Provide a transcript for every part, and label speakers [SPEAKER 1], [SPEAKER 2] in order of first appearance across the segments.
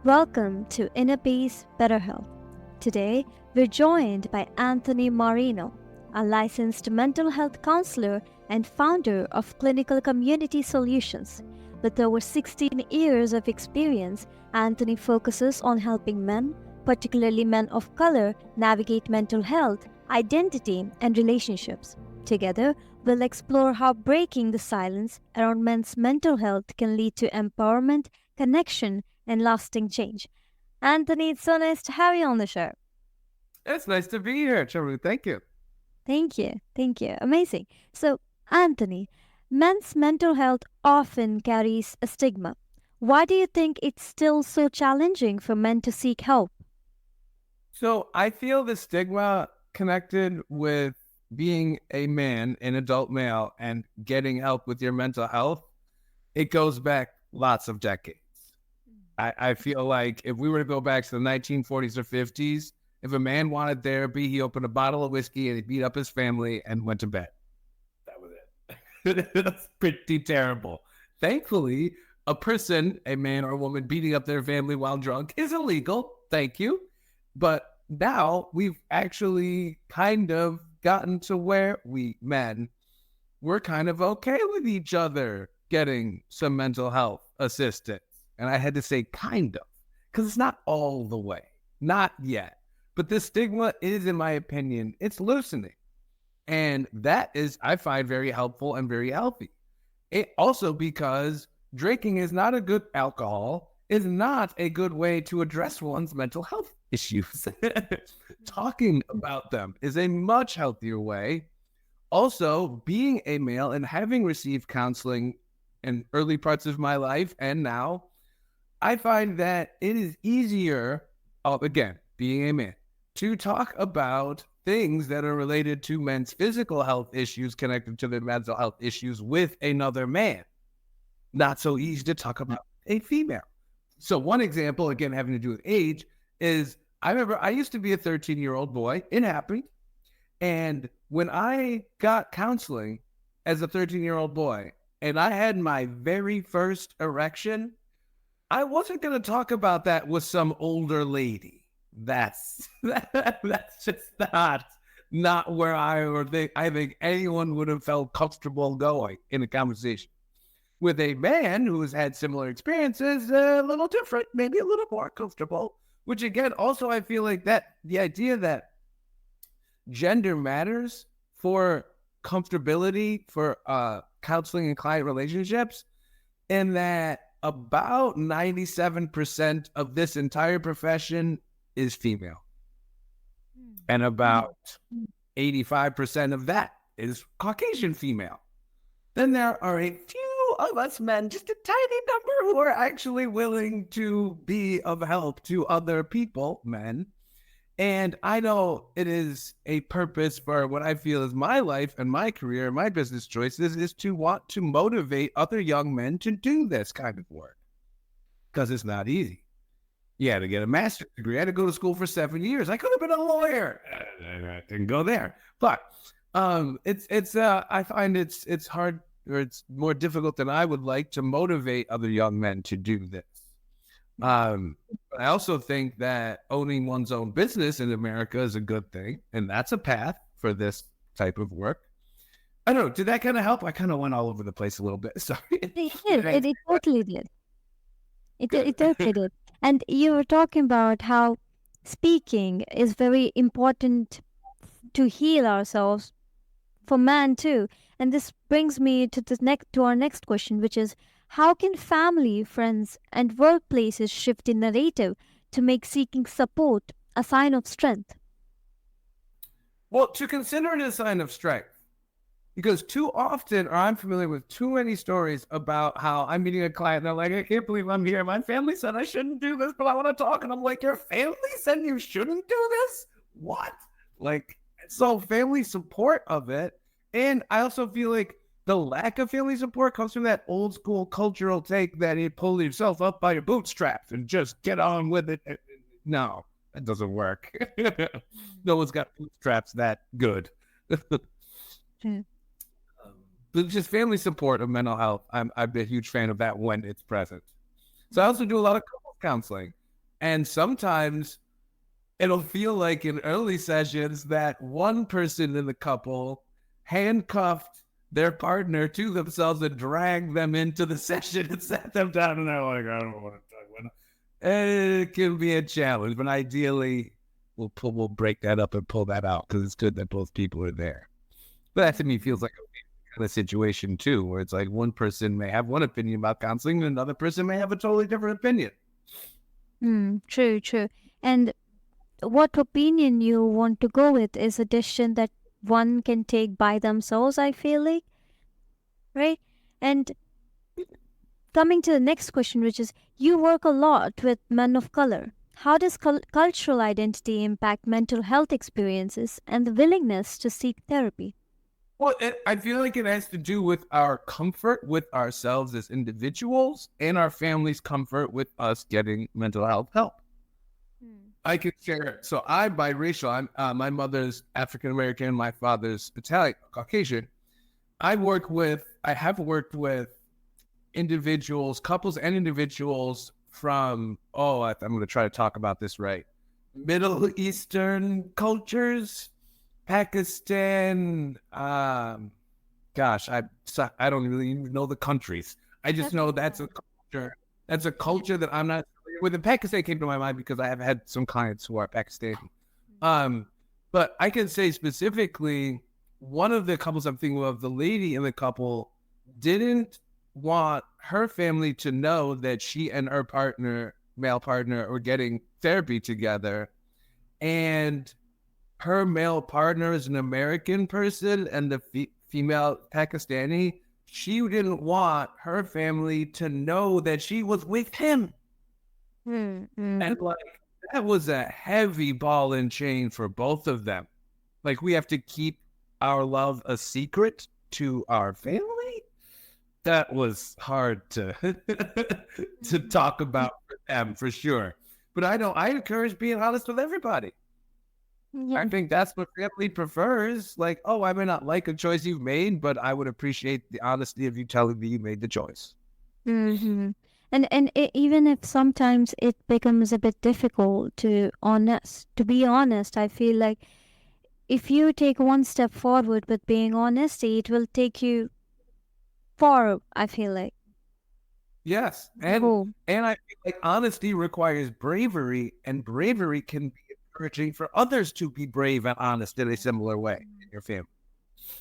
[SPEAKER 1] Welcome to Inner Peace, Better Health. Today, we're joined by Anthony Marino, a licensed mental health counselor and founder of Clinical Community Solutions. With over 16 years of experience, Anthony focuses on helping men, particularly men of color, navigate mental health, identity, and relationships. Together, we'll explore how breaking the silence around men's mental health can lead to empowerment, connection, and lasting change. Anthony, it's so nice to have you on the show.
[SPEAKER 2] It's nice to be here, Charu. Thank you.
[SPEAKER 1] Thank you. Thank you. Amazing. So, Anthony, men's mental health often carries a stigma. Why do you think it's still so challenging for men to seek help?
[SPEAKER 2] So I feel the stigma connected with being a man, an adult male, and getting help with your mental health, it goes back lots of decades. I feel like if we were to go back to the 1940s or 50s, if a man wanted therapy, he opened a bottle of whiskey and he beat up his family and went to bed. That was it. That's pretty terrible. Thankfully, a person, a man or a woman beating up their family while drunk is illegal. Thank you. But now we've actually kind of gotten to where we men, we're kind of okay with each other getting some mental health assistance. And I had to say kind of, because it's not all the way, not yet. But the stigma is, in my opinion, it's loosening. And that is, I find, very helpful and very healthy. It also because drinking is not a good alcohol, is not a good way to address one's mental health issues. Talking about them is a much healthier way. Also, being a male and having received counseling in early parts of my life and now, I find that it is easier, again, being a man, to talk about things that are related to men's physical health issues connected to their mental health issues with another man. Not so easy to talk about a female. So one example, again, having to do with age, is I remember I used to be a 13-year-old boy. It happened. And when I got counseling as a 13-year-old boy, and I had my very first erection, I wasn't going to talk about that with some older lady. That's just not where I think anyone would have felt comfortable going in a conversation. With a man who has had similar experiences, a little different, maybe a little more comfortable, which again, also I feel like that the idea that gender matters for comfortability for counseling and client relationships, and that about 97% of this entire profession is female. And about 85% of that is Caucasian female. Then there are a few of us men, just a tiny number, who are actually willing to be of help to other people, men. And I know it is a purpose for what I feel is my life and my career, my business choices, is to want to motivate other young men to do this kind of work. Because it's not easy. You had to get a master's degree. I had to go to school for 7 years. I could have been a lawyer. I didn't go there. But I find it's hard, or it's more difficult than I would like to motivate other young men to do this. I also think that owning one's own business in America is a good thing, and that's a path for this type of work. I don't know. Did that kind of help? I kind of went all over the place a little bit. Sorry.
[SPEAKER 1] It did. It totally did. It totally did. And you were talking about how speaking is very important to heal ourselves for man too. And this brings me to our next question, which is how can family, friends, and workplaces shift the narrative to make seeking support a sign of strength?
[SPEAKER 2] Well, to consider it a sign of strength, because too often, or I'm familiar with too many stories about how I'm meeting a client and they're like, I can't believe I'm here. My family said I shouldn't do this, but I want to talk. And I'm like, your family said you shouldn't do this? What? Like, so family support of it. And I also feel like the lack of family support comes from that old school cultural take that you pull yourself up by your bootstraps and just get on with it. No, that doesn't work. No one's got bootstraps that good. But just family support of mental health, I'm a huge fan of that when it's present. So I also do a lot of couples counseling. And sometimes it'll feel like in early sessions that one person in the couple handcuffed their partner to themselves and dragged them into the session and sat them down, and they're like, I don't want to talk about it. And it can be a challenge, but ideally we'll break that up and pull that out because it's good that both people are there. But that to me feels like a kind of situation too, where it's like one person may have one opinion about counseling and another person may have a totally different opinion.
[SPEAKER 1] True, true. And what opinion you want to go with is a decision that one can take by themselves, I feel like, right? And coming to the next question, which is you work a lot with men of color. How does cultural identity impact mental health experiences and the willingness to seek therapy?
[SPEAKER 2] Well, I feel like it has to do with our comfort with ourselves as individuals and our family's comfort with us getting mental health help. I could share. So I'm biracial. My mother's African American, my father's Italian, Caucasian. I have worked with individuals, couples and individuals from, I'm going to try to talk about this right. Middle Eastern cultures, Pakistan, gosh, I don't really even know the countries. I just know that's a culture. That's a culture that I'm not familiar with. And Pakistan came to my mind because I have had some clients who are Pakistani. But I can say specifically, one of the couples I'm thinking of, the lady in the couple didn't want her family to know that she and her partner, male partner, were getting therapy together. And her male partner is an American person and the female Pakistani. She didn't want her family to know that she was with him. And like, that was a heavy ball and chain for both of them. Like, we have to keep our love a secret to our family. That was hard to to talk about for them, for sure. But I encourage being honest with everybody.
[SPEAKER 1] Yeah.
[SPEAKER 2] I think that's what family prefers. Like, I may not like a choice you've made, but I would appreciate the honesty of you telling me you made the choice.
[SPEAKER 1] Mm-hmm. And even if sometimes it becomes a bit difficult to be honest, I feel like if you take one step forward with being honesty, it will take you far, I feel like.
[SPEAKER 2] Yes. And
[SPEAKER 1] Oh,
[SPEAKER 2] I feel like honesty requires bravery, and bravery can be encouraging for others to be brave and honest in a similar way in your family.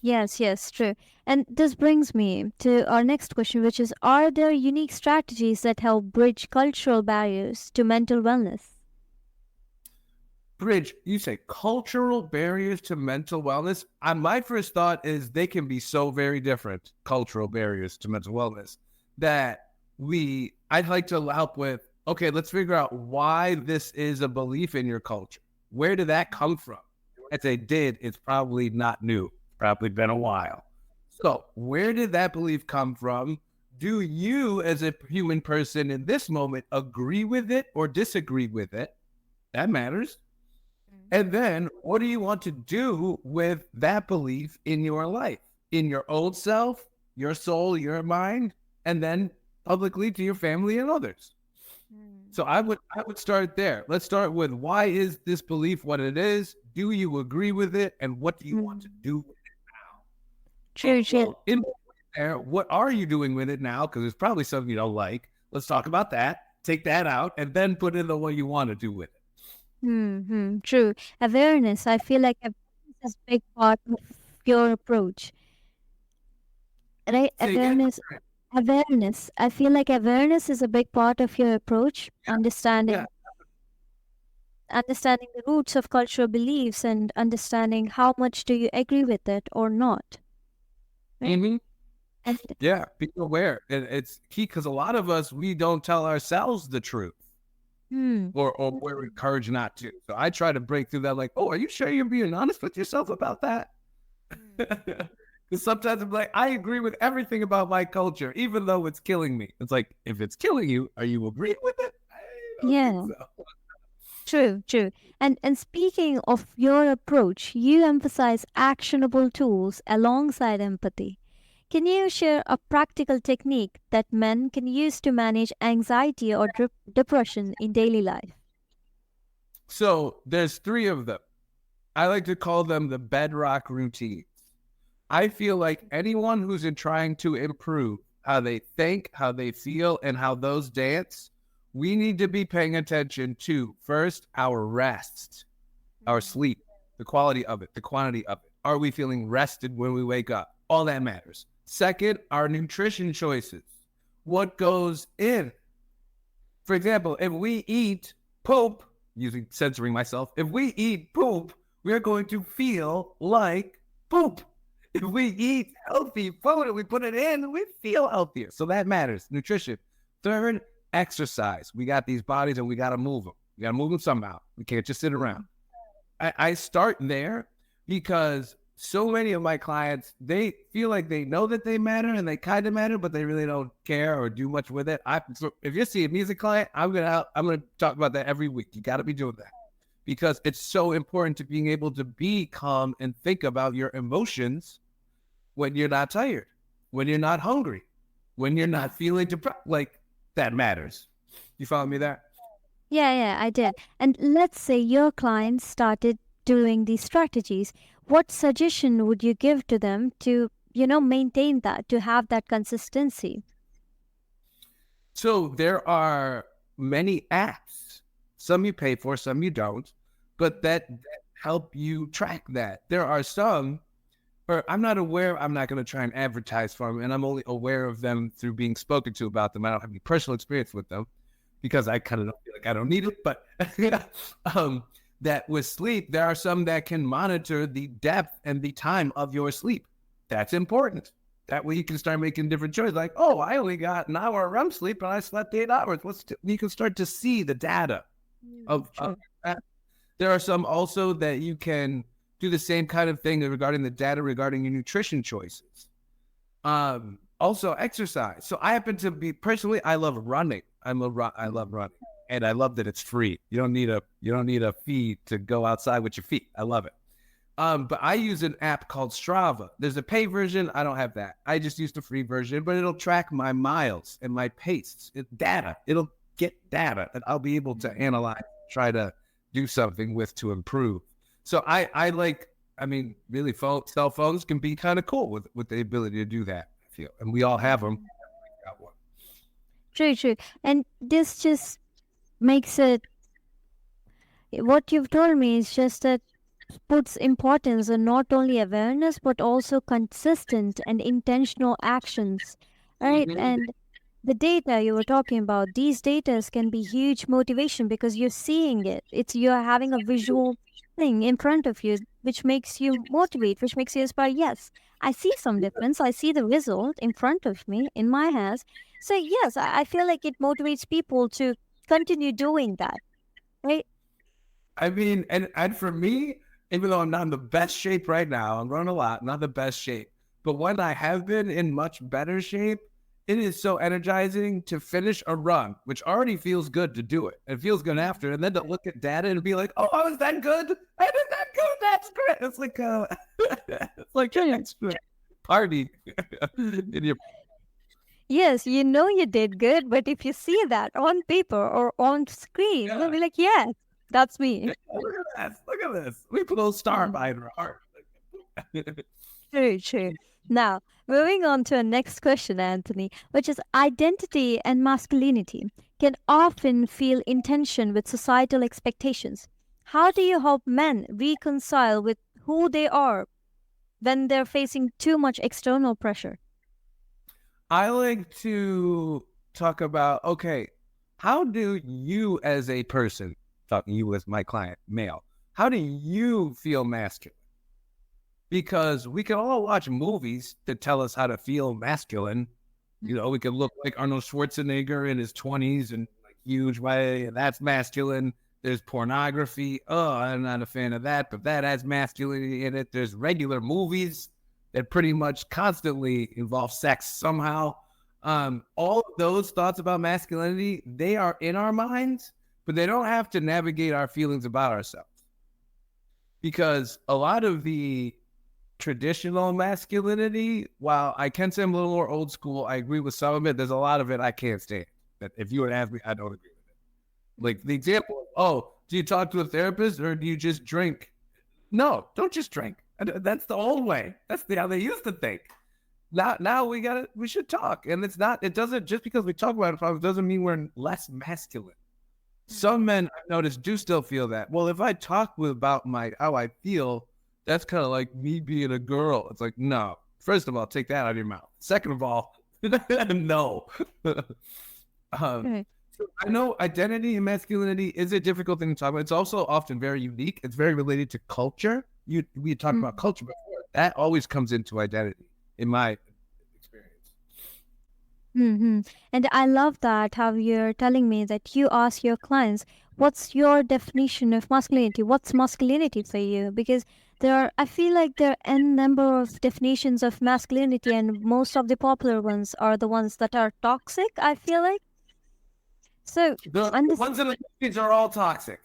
[SPEAKER 1] yes, yes, true. And this brings me to our next question, which is are there unique strategies that help bridge cultural barriers to mental wellness?
[SPEAKER 2] Bridge, you say cultural barriers to mental wellness. My first thought is they can be so very different, cultural barriers to mental wellness, that I'd like to help with, okay, let's figure out why this is a belief in your culture. Where did that come from? If they did, it's probably not new. It's probably been a while. So where did that belief come from? Do you, as a human person in this moment, agree with it or disagree with it? That matters. And then what do you want to do with that belief in your life, in your old self, your soul, your mind, and then publicly to your family and others? So I would start there. Let's start with, why is this belief what it is? Do you agree with it? And what do you want to do with it now?
[SPEAKER 1] True, true.
[SPEAKER 2] Well, in there, what are you doing with it now? Because there's probably something you don't like. Let's talk about that. Take that out and then put in the what you want to do with it.
[SPEAKER 1] True. Awareness. I feel like awareness is a big part of your approach. Right?
[SPEAKER 2] Say again?
[SPEAKER 1] Awareness. I feel like awareness is a big part of your approach.
[SPEAKER 2] Yeah.
[SPEAKER 1] Understanding the roots of cultural beliefs and understanding how much do you agree with it or not. Right?
[SPEAKER 2] Mm-hmm.
[SPEAKER 1] And
[SPEAKER 2] Yeah, be aware. And it's key because a lot of us, we don't tell ourselves the truth, or we're encouraged not to. So I try to break through that, like, are you sure you're being honest with yourself about that? Because sometimes I'm like, I agree with everything about my culture, even though it's killing me. It's like, if it's killing you, are you agreeing with it? I don't
[SPEAKER 1] yeah.
[SPEAKER 2] think so.
[SPEAKER 1] True, true. And speaking of your approach, you emphasize actionable tools alongside empathy. Can you share a practical technique that men can use to manage anxiety or depression in daily life?
[SPEAKER 2] So there's three of them. I like to call them the bedrock routines. I feel like anyone who's in trying to improve how they think, how they feel, and how those dance, we need to be paying attention to first our rest, our sleep, the quality of it, the quantity of it. Are we feeling rested when we wake up? All that matters. Second, our nutrition choices. What goes in? For example, if we eat poop, using censoring myself, if we eat poop, we're going to feel like poop. If we eat healthy food and we put it in, we feel healthier. So that matters. Nutrition. Third, exercise. We got these bodies and we got to move them. We got to move them somehow. We can't just sit around. I start there because so many of my clients, they feel like they know that they matter and they kind of matter, but they really don't care or do much with it. So if you're seeing me as a client, I'm gonna talk about that every week. You got to be doing that because it's so important to being able to be calm and think about your emotions when you're not tired, when you're not hungry, when you're not feeling depressed. Like that matters. You follow me there?
[SPEAKER 1] Yeah, I did. And let's say your clients started doing these strategies. What suggestion would you give to them to, maintain that, to have that consistency?
[SPEAKER 2] So there are many apps, some you pay for, some you don't, but that help you track that. There are some, or I'm not going to try and advertise for them, and I'm only aware of them through being spoken to about them. I don't have any personal experience with them because I kind of don't feel like I don't need it, but that with sleep, there are some that can monitor the depth and the time of your sleep. That's important. That way you can start making different choices. Like, oh, I only got an hour of REM sleep and I slept 8 hours. You can start to see the data of that. There are some also that you can do the same kind of thing regarding the data regarding your nutrition choices. Also exercise. So I happen to be personally, I love running. I love running, and I love that it's free. You don't need a fee to go outside with your feet. I love it. But I use an app called Strava. There's a pay version. I don't have that. I just use the free version, but it'll track my miles and my pace. Data. It'll get data that I'll be able to analyze, try to do something with to improve. So I really cell phones can be kind of cool with the ability to do that, I feel. And we all have them. Got one.
[SPEAKER 1] True. And this just makes it, what you've told me is just that puts importance on not only awareness but also consistent and intentional actions, right? And the data you were talking about, these data can be huge motivation because you're seeing it. You're having a visual thing in front of you which makes you motivate, which makes you inspire. Yes, I see some difference. I see the result in front of me in my hands. So yes, I feel like it motivates people to continue doing that, right?
[SPEAKER 2] I mean, and for me, even though I'm not in the best shape right now, I'm running a lot, not the best shape. But when I have been in much better shape, it is so energizing to finish a run, which already feels good to do it. It feels good after, and then to look at data and be like, "Oh, I was that good. I did that good. That's great." It's like it's like an extra party in your.
[SPEAKER 1] Yes, you know you did good, but if you see that on paper or on screen, you'll be like, yes, that's me.
[SPEAKER 2] Look at this. Look at this. We put a little star behind our heart.
[SPEAKER 1] True. Now, moving on to our next question, Anthony, which is identity and masculinity can often feel in tension with societal expectations. How do you help men reconcile with who they are when they're facing too much external pressure?
[SPEAKER 2] I like to talk about, okay, how do you as a person, talking you as my client, male, how do you feel masculine? Because we can all watch movies that tell us how to feel masculine. You know, we could look like Arnold Schwarzenegger in his 20s and like huge way, and that's masculine. There's pornography. Oh, I'm not a fan of that, but that has masculinity in it. There's regular movies that pretty much constantly involve sex somehow. All of those thoughts about masculinity, they are in our minds, but they don't have to navigate our feelings about ourselves. Because a lot of the traditional masculinity, while I can say I'm a little more old school, I agree with some of it. There's a lot of it I can't stand. That if you would ask me, I don't agree with it. Like the example of, oh, Do you talk to a therapist or do you just drink? No, don't just drink. That's the old way. That's how they used to think. Now we should talk. And it doesn't, just because we talk about it doesn't mean we're less masculine. Some men I've noticed do still feel that. Well, if I talk about how I feel, that's kind of like me being a girl. It's like, no. First of all, take that out of your mouth. Second of all, no. So I know identity and masculinity is a difficult thing to talk about. It's also often very unique. It's very related to culture. We talked about culture before. That always comes into identity, in my experience.
[SPEAKER 1] And I love that how you're telling me that you ask your clients, what's your definition of masculinity? What's masculinity for you? Because I feel like there are n number of definitions of masculinity, and most of the popular ones are the ones that are toxic, I feel like. So,
[SPEAKER 2] The ones in the movies are all toxic.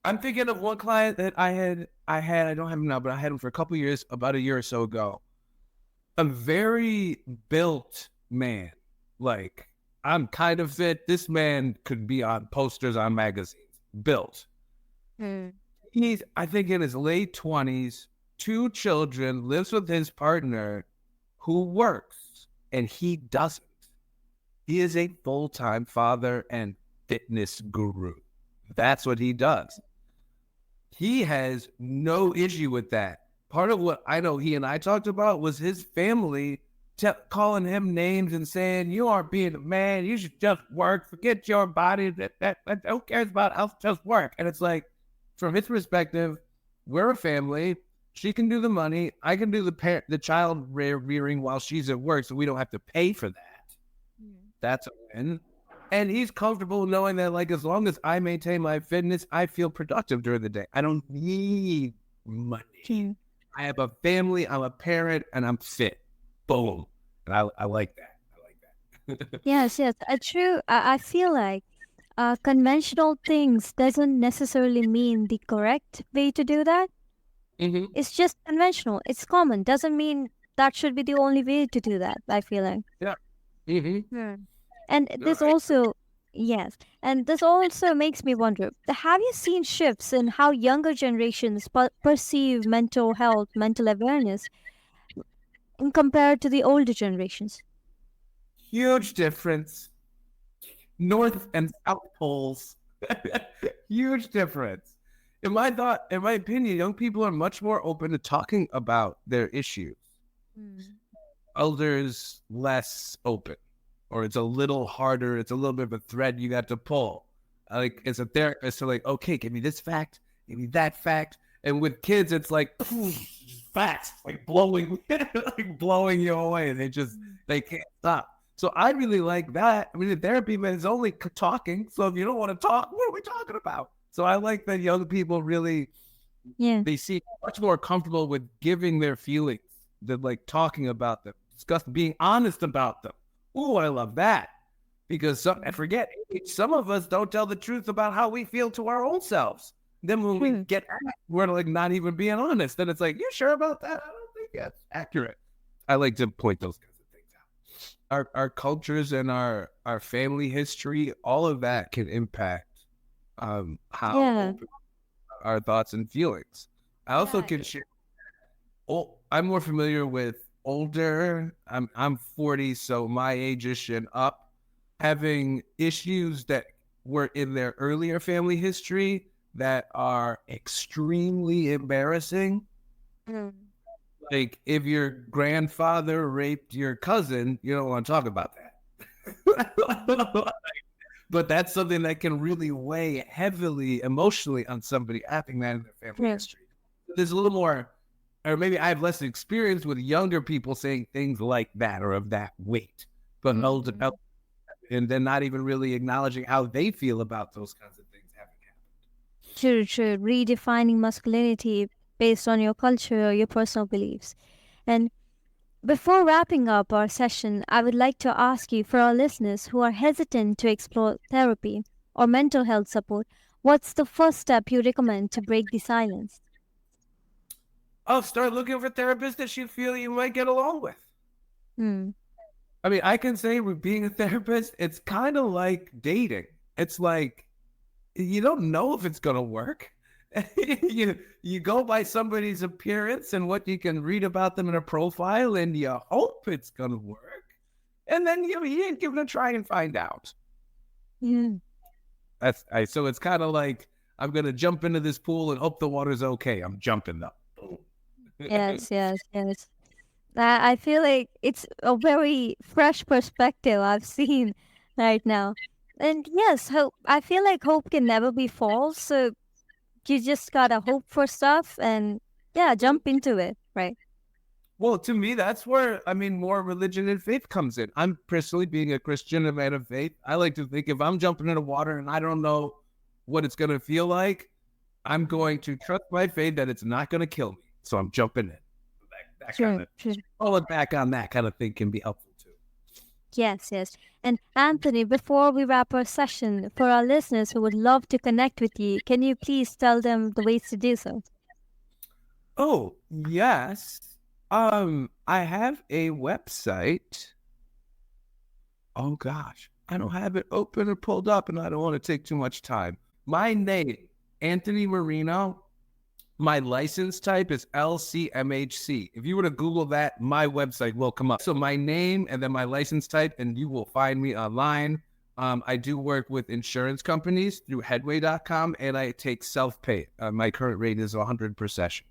[SPEAKER 2] I'm thinking of one client that I don't have him now, but I had him for a couple of years, about a year or so ago. A very built man. Like, I'm kind of fit. This man could be on posters on magazines. Built. He's, I think, in his late 20s, 2 children, lives with his partner who works, and he doesn't. He is a full-time father and fitness guru. That's what he does. He has no issue with that. Part of what I know he and I talked about was his family calling him names and saying, you aren't being a man, you should just work, forget your body, that who cares about health, just work. And it's like, from his perspective, we're a family, she can do the money, I can do the child rearing while she's at work, so we don't have to pay for that. That's a win. And he's comfortable knowing that, like, as long as I maintain my fitness, I feel productive during the day. I don't need money. I have a family, I'm a parent, and I'm fit. Boom. And I like that. I like that.
[SPEAKER 1] Yes, true. I feel like conventional things doesn't necessarily mean the correct way to do that. It's just conventional. It's common. Doesn't mean that should be the only way to do that, I feel like.
[SPEAKER 2] Yeah.
[SPEAKER 1] And this also, yes, and this also makes me wonder, have you seen shifts in how younger generations perceive mental health, mental awareness, compared to the older generations?
[SPEAKER 2] Huge difference. North and South poles. Huge difference. In my opinion, young people are much more open to talking about their issues. Elders, less open. Or it's a little harder. It's a little bit of a thread you got to pull. Like, as a therapist, they're like, okay, give me this fact, give me that fact. And with kids, it's like, facts, like blowing you away. They can't stop. So I really like that. I mean, the therapy man is only talking. So if you don't want to talk, what are we talking about? So I like that young people really, they seem much more comfortable with giving their feelings than like talking about them, discussing, being honest about them. Oh, I love that. Because some of us don't tell the truth about how we feel to our own selves. Then when we get asked, we're like not even being honest. Then it's like, you sure about that? I don't think that's accurate. I like to point those kinds of things out. Our cultures and our family history, all of that can impact how our thoughts and feelings. I also can share. I'm more familiar with older. I'm 40, so my age-ish and up, having issues that were in their earlier family history that are extremely embarrassing. Like, if your grandfather raped your cousin, you don't want to talk about that. But that's something that can really weigh heavily emotionally on somebody having that in their family history. There's a little more, or maybe I have less experience with younger people saying things like that or of that weight, but older, and then not even really acknowledging how they feel about those kinds of things having happened.
[SPEAKER 1] True. Redefining masculinity based on your culture or your personal beliefs. And before wrapping up our session, I would like to ask you, for our listeners who are hesitant to explore therapy or mental health support, what's the first step you recommend to break the silence?
[SPEAKER 2] Oh, start looking for therapists that you feel you might get along with. I mean, I can say with being a therapist, it's kind of like dating. It's like you don't know if it's gonna work. You go by somebody's appearance and what you can read about them in a profile, and you hope it's gonna work. And then you give it a try and find out.
[SPEAKER 1] Yeah.
[SPEAKER 2] So it's kind of like I'm gonna jump into this pool and hope the water's okay. I'm jumping though.
[SPEAKER 1] Yes, yes, yes. I feel like it's a very fresh perspective I've seen right now. And yes, hope. I feel like hope can never be false. So you just gotta hope for stuff and yeah, jump into it, right?
[SPEAKER 2] Well, to me, that's where more religion and faith comes in. I'm personally being a Christian, a man of faith. I like to think if I'm jumping in the water and I don't know what it's gonna feel like, I'm going to trust my faith that it's not gonna kill me. So I'm jumping in. That kind
[SPEAKER 1] Sure,
[SPEAKER 2] of
[SPEAKER 1] sure.
[SPEAKER 2] falling back on that kind of thing can be helpful too.
[SPEAKER 1] Yes, yes. And Anthony, before we wrap our session, for our listeners who would love to connect with you, can you please tell them the ways to do so?
[SPEAKER 2] Oh, yes. I have a website. Oh gosh, I don't have it open or pulled up, and I don't want to take too much time. My name, Anthony Marino. My license type is LCMHC. If you were to Google that, my website will come up. So my name and then my license type, and you will find me online. I do work with insurance companies through headway.com, and I take self-pay. My current rate is 100 per session.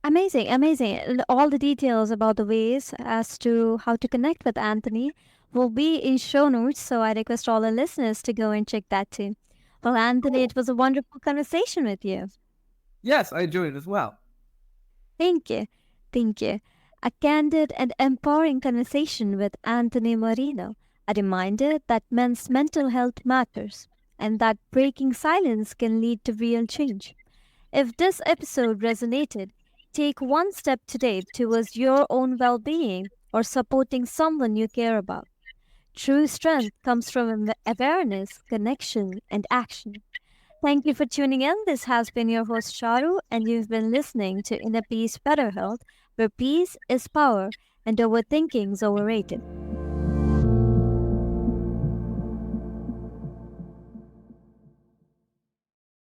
[SPEAKER 1] Amazing, amazing. And all the details about the ways as to how to connect with Anthony will be in show notes. So I request all the listeners to go and check that too. Well, Anthony,
[SPEAKER 2] Cool.
[SPEAKER 1] it was a wonderful conversation with you.
[SPEAKER 2] Yes, I enjoyed it as well.
[SPEAKER 1] Thank you. Thank you. A candid and empowering conversation with Anthony Marino, a reminder that men's mental health matters and that breaking silence can lead to real change. If this episode resonated, take one step today towards your own well being or supporting someone you care about. True strength comes from awareness, connection, and action. Thank you for tuning in. This has been your host, Charu, and you've been listening to Inner Peace, Better Health, where peace is power and overthinking is overrated.